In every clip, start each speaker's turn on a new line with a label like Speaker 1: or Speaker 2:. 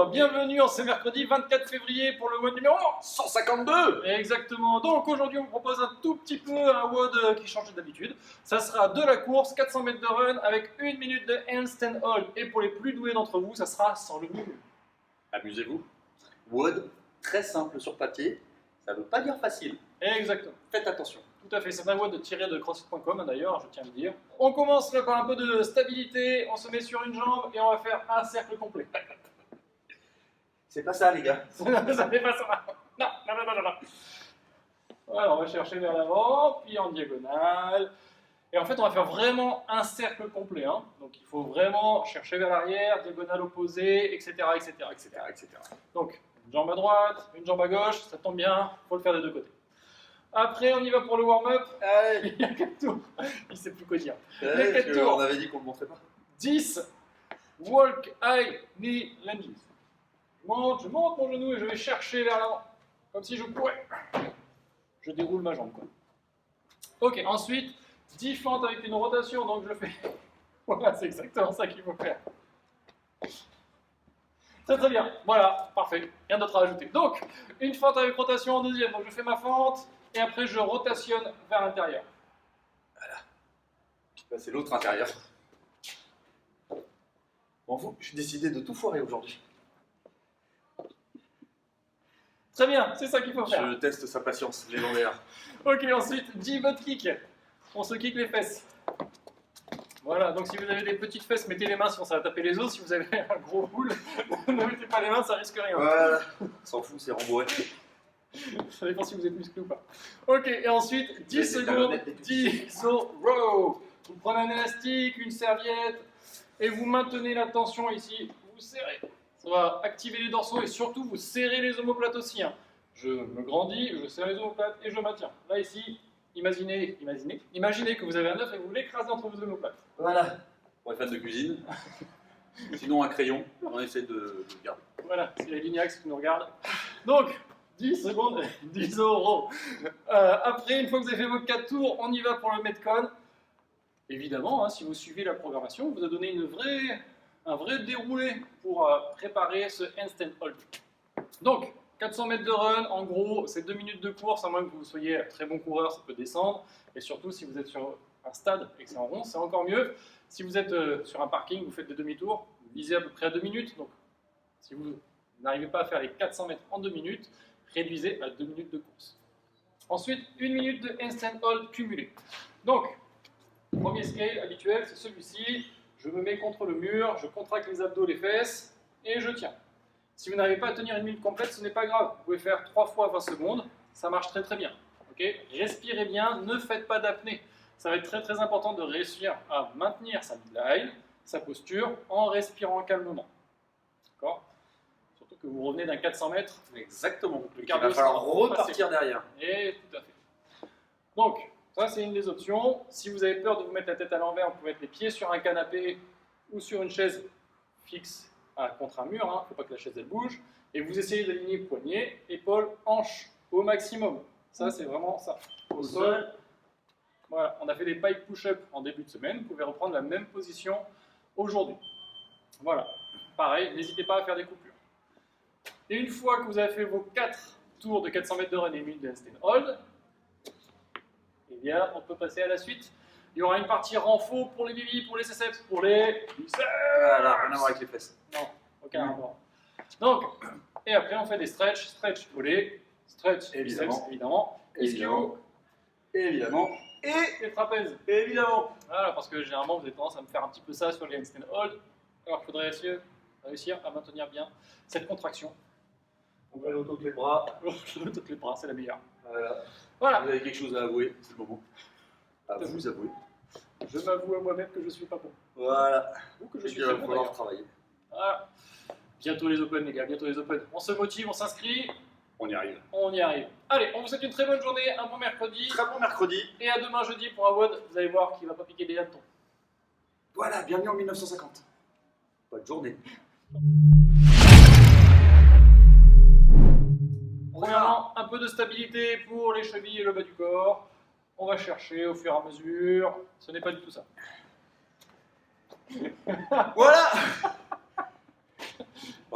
Speaker 1: bienvenue en ce mercredi 24 février pour le WOD numéro
Speaker 2: 152.
Speaker 1: Exactement, donc aujourd'hui on vous propose un tout petit peu un WOD qui change d'habitude. Ça sera de la course, 400 mètres de run avec 1 minute de handstand hold. Et pour les plus doués d'entre vous, ça sera sans le nul.
Speaker 2: Amusez-vous. WOD, très simple sur papier, ça ne veut pas dire facile.
Speaker 1: Exactement.
Speaker 2: Faites attention.
Speaker 1: Tout à fait, c'est un WOD tiré de crossfit.com d'ailleurs, je tiens à le dire. On commence là par un peu de stabilité, on se met sur une jambe et on va faire un cercle complet.
Speaker 2: C'est pas ça les gars.
Speaker 1: Ça fait pas ça. Non. Voilà, on va chercher vers l'avant, puis en diagonale. Et en fait, on va faire vraiment un cercle complet. Hein. Donc il faut vraiment chercher vers l'arrière, diagonale opposée, etc. Donc, une jambe à droite, une jambe à gauche, ça tombe bien, il faut le faire des deux côtés. Après, on y va pour le warm-up.
Speaker 2: Allez.
Speaker 1: Il y a 4 tours. Il ne sait plus quoi dire.
Speaker 2: On avait dit qu'on ne le montrait pas.
Speaker 1: 10. Walk high knee lunges. Je monte mon genou et je vais chercher vers l'avant. Comme si je courais. Je déroule ma jambe, quoi. Ok, ensuite, 10 fentes avec une rotation, donc je le fais. Voilà, c'est exactement ça qu'il faut faire. Très bien, voilà, parfait, rien d'autre à ajouter. Donc, une fente avec rotation en deuxième, donc je fais ma fente, et après je rotationne vers l'intérieur.
Speaker 2: Voilà. Là, c'est l'autre intérieur. Bon, j'ai décidé de tout foirer aujourd'hui.
Speaker 1: Très bien, c'est ça qu'il faut faire.
Speaker 2: Je teste sa patience légendaire.
Speaker 1: Ok, ensuite, 10 butt kick. On se kick les fesses. Voilà, donc si vous avez des petites fesses, mettez les mains sinon ça va taper les os. Si vous avez un gros boule, ne mettez pas les mains, ça risque rien.
Speaker 2: Voilà, s'en fout, c'est rembourré.
Speaker 1: Ça dépend si vous êtes musclé ou pas. Ok, et ensuite, 10 secondes, 10 row. Vous prenez un élastique, une serviette, et vous maintenez la tension ici. Vous serrez. Ça va activer les dorsaux et surtout vous serrez les omoplates aussi. Hein. Je me grandis, je serre les omoplates et je maintiens. Là ici, imaginez que vous avez un œuf et vous l'écrasez entre vos omoplates.
Speaker 2: Voilà. Pour les fans de cuisine. Sinon un crayon, on essaie de le garder.
Speaker 1: Voilà, c'est la Lignax qui nous regarde. Donc, 10 secondes, 10 euros. Après, une fois que vous avez fait vos 4 tours, on y va pour le Metcon. Évidemment, hein, si vous suivez la programmation, on vous a donné un vrai déroulé pour préparer ce handstand hold. Donc, 400 mètres de run, en gros, c'est 2 minutes de course, à moins que vous soyez très bon coureur, ça peut descendre. Et surtout, si vous êtes sur un stade et que c'est en rond, c'est encore mieux. Si vous êtes sur un parking, vous faites des demi-tours, vous visez à peu près à 2 minutes. Donc, si vous n'arrivez pas à faire les 400 mètres en 2 minutes, réduisez à 2 minutes de course. Ensuite, 1 minute de handstand hold cumulé. Donc, premier scale habituel, c'est celui-ci. Je me mets contre le mur, je contracte les abdos, les fesses, et je tiens. Si vous n'arrivez pas à tenir 1 minute complète, ce n'est pas grave. Vous pouvez faire 3 fois 20 secondes, ça marche très bien. Okay, respirez bien, ne faites pas d'apnée. Ça va être très important de réussir à maintenir sa midline, sa posture, en respirant calmement. D'accord ? Surtout que vous revenez d'un 400 mètres.
Speaker 2: Exactement.
Speaker 1: Le
Speaker 2: Il va falloir repartir derrière.
Speaker 1: Et tout à fait. Donc, ça c'est une des options. Si vous avez peur de vous mettre la tête à l'envers, vous pouvez mettre les pieds sur un canapé ou sur une chaise fixe contre un mur. Il ne faut pas que la chaise elle bouge. Et vous essayez d'aligner poignets, épaules, hanches au maximum. Ça c'est vraiment ça. Au sol. Voilà, on a fait des pike push-up en début de semaine. Vous pouvez reprendre la même position aujourd'hui. Voilà. Pareil, n'hésitez pas à faire des coupures. Et une fois que vous avez fait vos 4 tours de 400 mètres de run et 1 minute de handstand hold, eh bien, on peut passer à la suite. Il y aura une partie renfo pour les bibis, pour les triceps, pour les biceps.
Speaker 2: Voilà, rien à voir avec les fesses.
Speaker 1: Non, aucun rapport. Donc, et après on fait des stretch collés, stretch
Speaker 2: évidemment,
Speaker 1: biceps, évidemment, ischio,
Speaker 2: évidemment,
Speaker 1: et les trapèzes.
Speaker 2: évidemment.
Speaker 1: Voilà, parce que généralement vous avez tendance à me faire un petit peu ça sur les handstand hold, alors qu'il faudrait réussir à maintenir bien cette contraction.
Speaker 2: On va l'auto les bras.
Speaker 1: Toutes les bras, c'est la meilleure.
Speaker 2: Voilà. Vous avez quelque chose à avouer, c'est le moment. À
Speaker 1: vous
Speaker 2: vous avouer.
Speaker 1: Je m'avoue à moi-même que je suis pas bon.
Speaker 2: Voilà.
Speaker 1: Ou que je suis
Speaker 2: il
Speaker 1: très
Speaker 2: va
Speaker 1: bon
Speaker 2: falloir
Speaker 1: d'ailleurs.
Speaker 2: travailler.
Speaker 1: Voilà. Bientôt les Open les gars, bientôt les Open. On se motive, on s'inscrit.
Speaker 2: On y arrive.
Speaker 1: On y arrive. Allez, on vous souhaite une très bonne journée, un bon mercredi.
Speaker 2: Très bon mercredi.
Speaker 1: Et à demain jeudi pour un WOD. Vous allez voir qu'il va pas piquer des hannetons.
Speaker 2: Voilà, bienvenue en 1950. Bonne journée.
Speaker 1: Premièrement, un peu de stabilité pour les chevilles et le bas du corps. On va chercher au fur et à mesure. Ce n'est pas du tout ça.
Speaker 2: Voilà.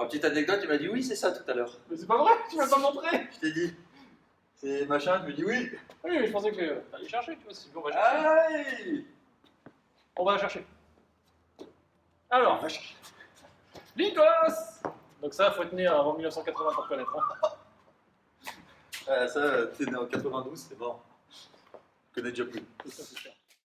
Speaker 2: Pour une petite anecdote, il m'a dit oui, c'est ça tout à l'heure.
Speaker 1: Mais c'est pas vrai, tu m'as pas montré.
Speaker 2: Je t'ai dit. C'est machin, tu me dis oui.
Speaker 1: Oui, mais je pensais que t'allais chercher, tu vois. On va chercher.
Speaker 2: Aïe.
Speaker 1: On va la chercher. Alors, Lycos. Donc ça, faut être né avant 1980 pour connaître. Hein.
Speaker 2: Ça, t'es né en 92, c'est bon. Je connais déjà plus.
Speaker 1: Ça, c'est sûr.